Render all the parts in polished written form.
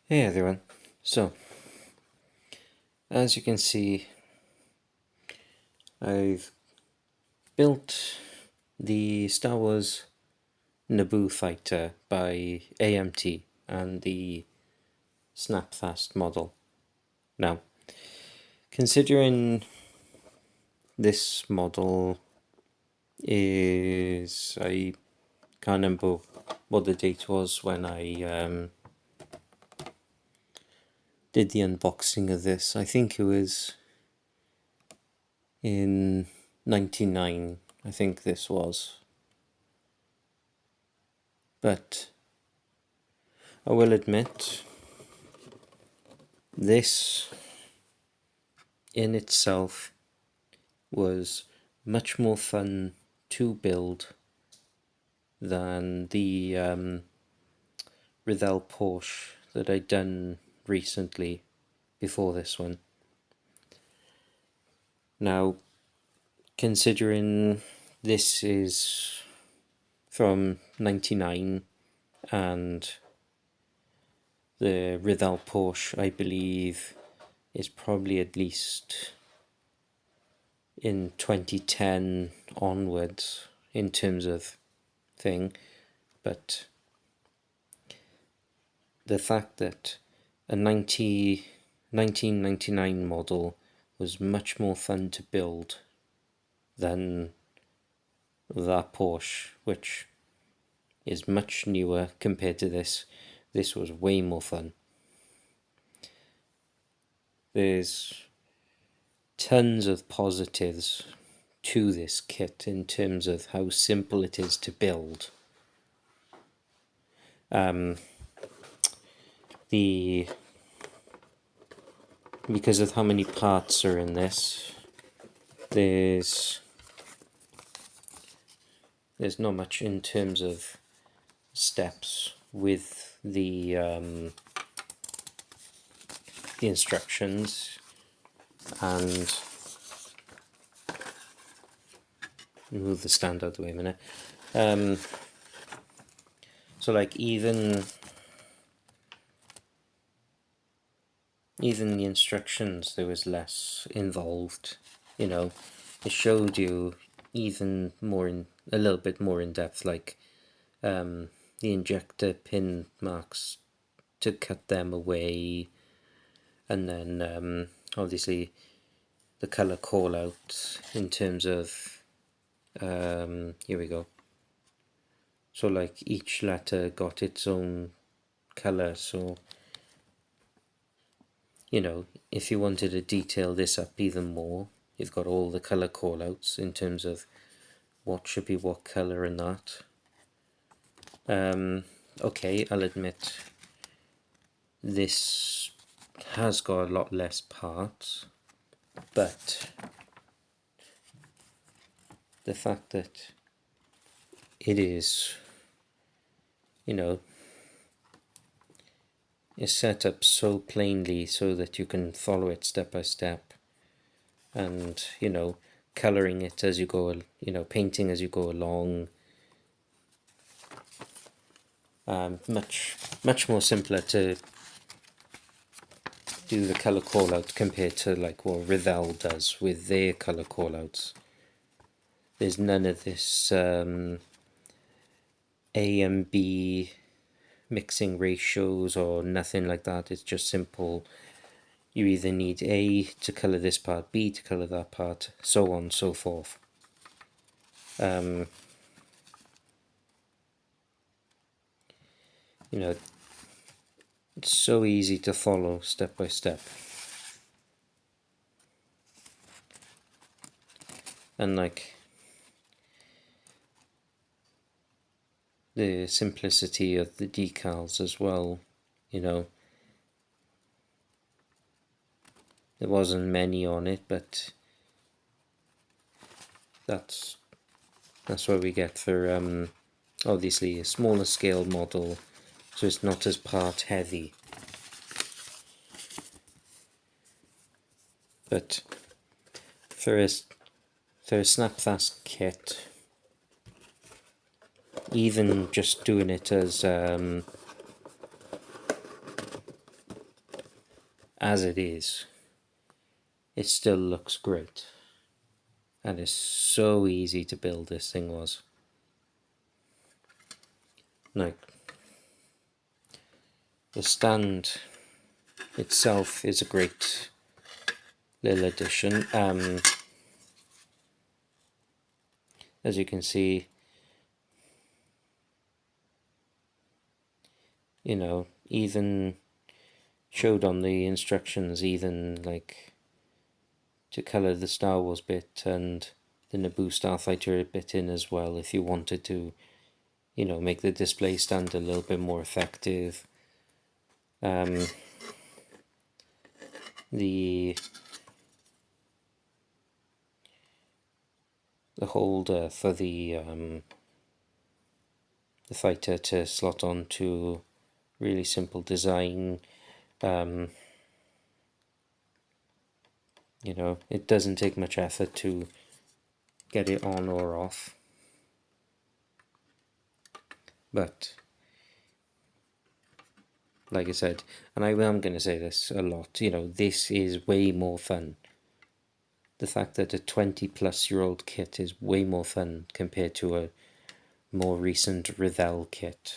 Hey everyone, so as you can see, I've built the Star Wars Naboo Fighter by AMT and the Snapfast model. Now, considering this model is, I can't remember what the date was when I did the unboxing of this. I think it was in 99, I think this was. But I will admit, this in itself was much more fun to build than the Riddell Porsche that I'd done recently before this one. Now, considering this is from 99 and the Riddell Porsche, I believe, is probably at least in 2010 onwards in terms of thing, but the fact that a 1999 model was much more fun to build than that Porsche, which is much newer compared to this. This was way more fun. There's tons of positives to this kit in terms of how simple it is to build. Because of how many parts are in this, there's not much in terms of steps with the instructions, and move the stand out of the way a minute. So like even the instructions, there was less involved, you know. It showed you even more a little bit more in depth, like the injector pin marks to cut them away, and then obviously the color call out in terms of here we go. So like each letter got its own color, so you know, if you wanted to detail this up even more, you've got all the color callouts in terms of what should be what color and that. Okay, I'll admit this has got a lot less parts, but the fact that it is, you know, is set up so plainly so that you can follow it step by step, and you know, coloring it as you go, you know, painting as you go along. Much more simpler to do the color call out compared to like what Revell does with their color call outs. There's none of this A and B mixing ratios or nothing like that. It's just simple. You either need A to color this part, B to color that part, so on and so forth. You know, it's so easy to follow step by step. And like the simplicity of the decals as well, you know. There wasn't many on it, but that's what we get for obviously a smaller scale model, so it's not as part heavy. But for a Snapfast kit, even just doing it as as it is, it still looks great. And it's so easy to build, this thing was. Like, the stand itself is a great little addition. As you can see, you know, even showed on the instructions, even like to colour the Star Wars bit and the Naboo Starfighter bit in as well, if you wanted to, you know, make the display stand a little bit more effective. The holder for the fighter to slot onto, really simple design. You know, it doesn't take much effort to get it on or off, but like I said, and I am going to say this a lot, you know, this is way more fun. The fact that a 20-plus-year-old kit is way more fun compared to a more recent Rethel kit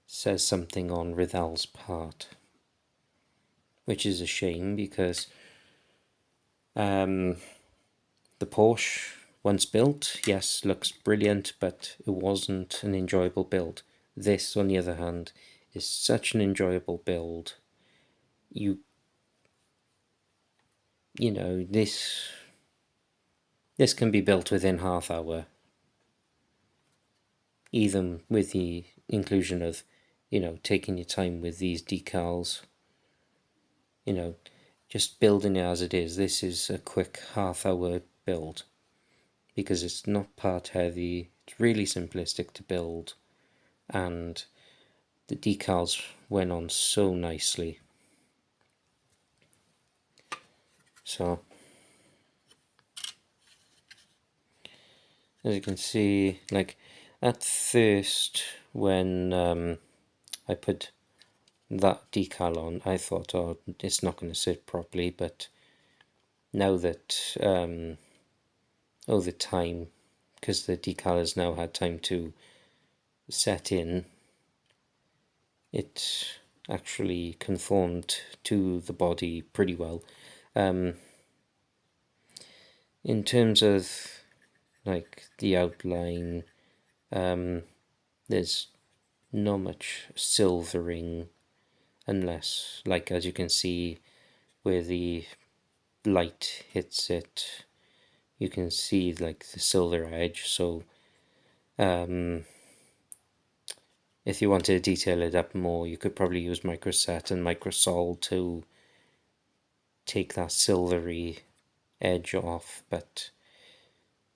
says something on Rethel's part, which is a shame, because the Porsche, once built, yes, looks brilliant, but it wasn't an enjoyable build. This, on the other hand, is such an enjoyable build. You know, this can be built within half hour, even with the inclusion of, you know, taking your time with these decals. You know, just building it as it is. This is a quick half-hour build because it's not part heavy. It's really simplistic to build, and the decals went on so nicely. So, as you can see, like at first when I put that decal on, I thought, oh, it's not going to sit properly, but now that over time, because the decal has now had time to set in, it actually conformed to the body pretty well. In terms of like the outline, there's not much silvering, unless, like, as you can see where the light hits it, you can see like the silver edge. So if you want to detail it up more, you could probably use microset and microsol to take that silvery edge off, but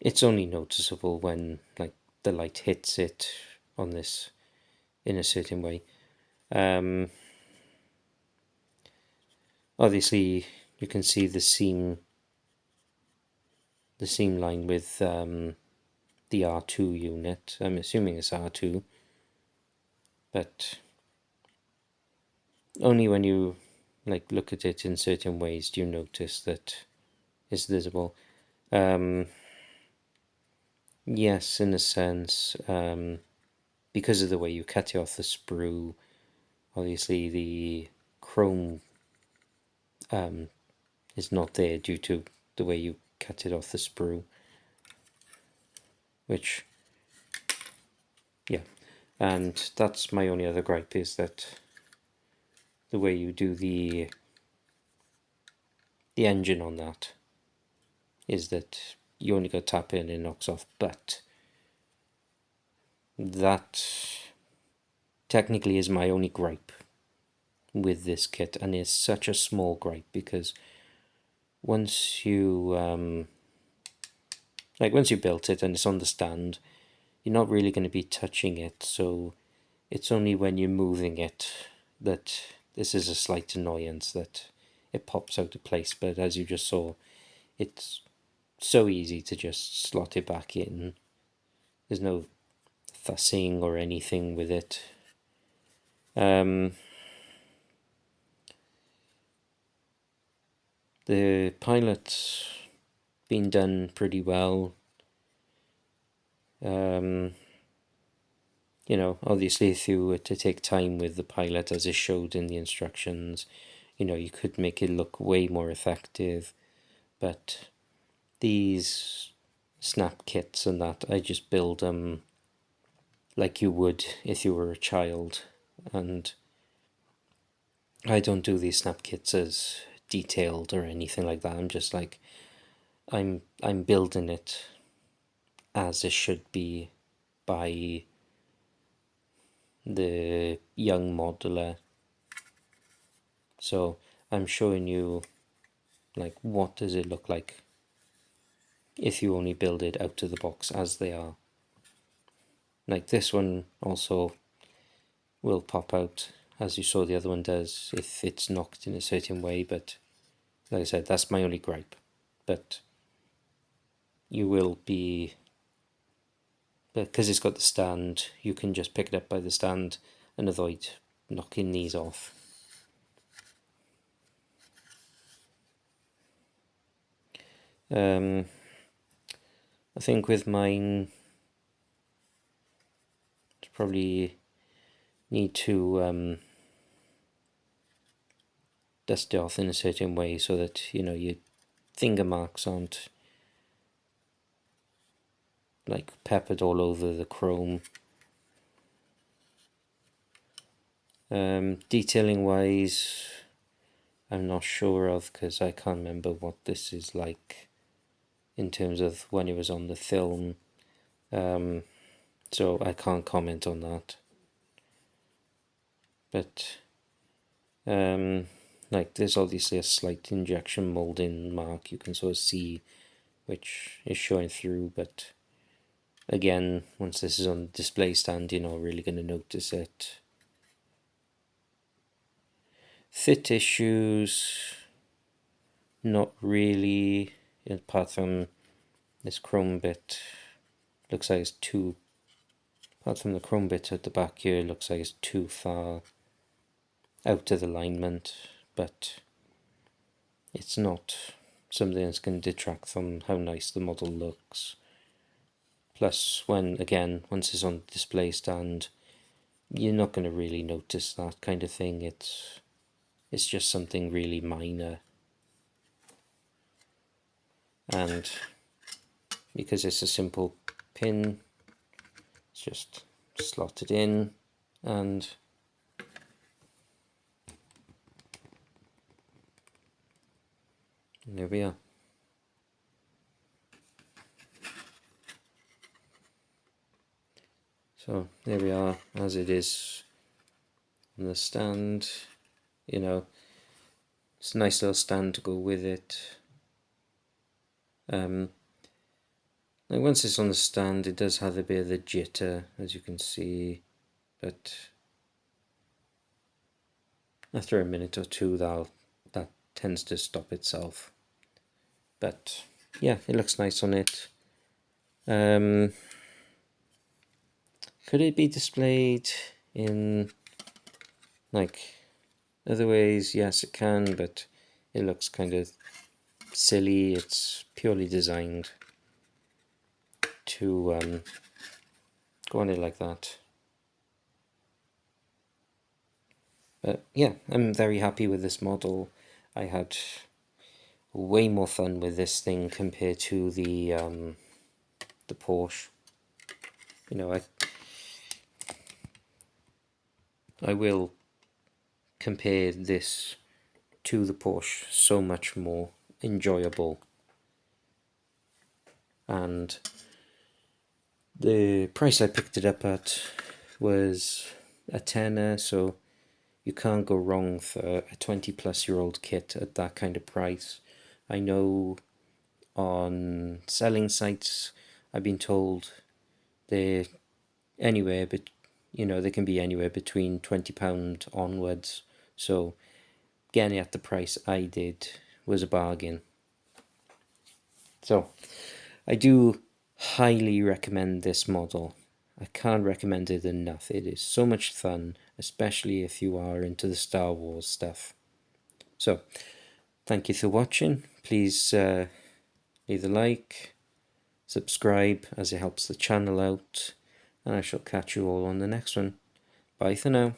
it's only noticeable when like the light hits it on this in a certain way. Obviously you can see the seam line with the R2 unit. I'm assuming it's R2, but only when you like look at it in certain ways do you notice that it's visible. Yes, in a sense, because of the way you cut it off the sprue, obviously the chrome is not there due to the way you cut it off the sprue, which, yeah, and that's my only other gripe, is that the way you do the engine on that is that you only got to tap in and it knocks off, but that technically is my only gripe with this kit, and it's such a small gripe, because once you once you built it and it's on the stand, you're not really going to be touching it, so it's only when you're moving it that this is a slight annoyance that it pops out of place. But as you just saw, it's so easy to just slot it back in. There's no fussing or anything with it. The pilot's been done pretty well. You know, obviously if you were to take time with the pilot as is showed in the instructions, you know, you could make it look way more effective. But these snap kits and that, I just build them like you would if you were a child. And I don't do these snap kits as detailed or anything like that. I'm just like, I'm building it as it should be by the young modeler. So I'm showing you like what does it look like if you only build it out of the box as they are. Like this one also will pop out as you saw the other one does if it's knocked in a certain way, but like I said, that's my only gripe. But you will be, because it's got the stand, you can just pick it up by the stand and avoid knocking these off. I think with mine, probably need to dust it off in a certain way so that, you know, your finger marks aren't like peppered all over the chrome. Detailing wise, I'm not sure of, because I can't remember what this is like in terms of when it was on the film, so I can't comment on that. But like there's obviously a slight injection molding mark you can sort of see, which is showing through, but again, once this is on the display stand, you're not really going to notice it. Fit issues, not really, apart from this chrome bit. Looks like it's too, apart from the chrome bit at the back here, looks like it's too far out of alignment, but it's not something that's going to detract from how nice the model looks. Plus, once it's on the display stand, you're not going to really notice that kind of thing. It's just something really minor. And because it's a simple pin, it's just slot it in, and there we are. So there we are, as it is on the stand. You know, it's a nice little stand to go with it. Like once it's on the stand, it does have a bit of the jitter, as you can see, but after a minute or two, that tends to stop itself. But yeah, it looks nice on it. Could it be displayed in like other ways? Yes, it can, but it looks kind of silly. It's purely designed to go on it like that. But yeah, I'm very happy with this model. I had way more fun with this thing compared to the Porsche. You know, I will compare this to the Porsche, so much more enjoyable. And the price I picked it up at was a tenner, so you can't go wrong for a 20-plus-year-old kit at that kind of price. I know on selling sites, I've been told they're anywhere, but you know, they can be anywhere between £20 onwards. So getting it at the price I did was a bargain. So I do highly recommend this model. I can't recommend it enough. It is so much fun, especially if you are into the Star Wars stuff. So thank you for watching. Please leave a like, subscribe, as it helps the channel out, and I shall catch you all on the next one. Bye for now.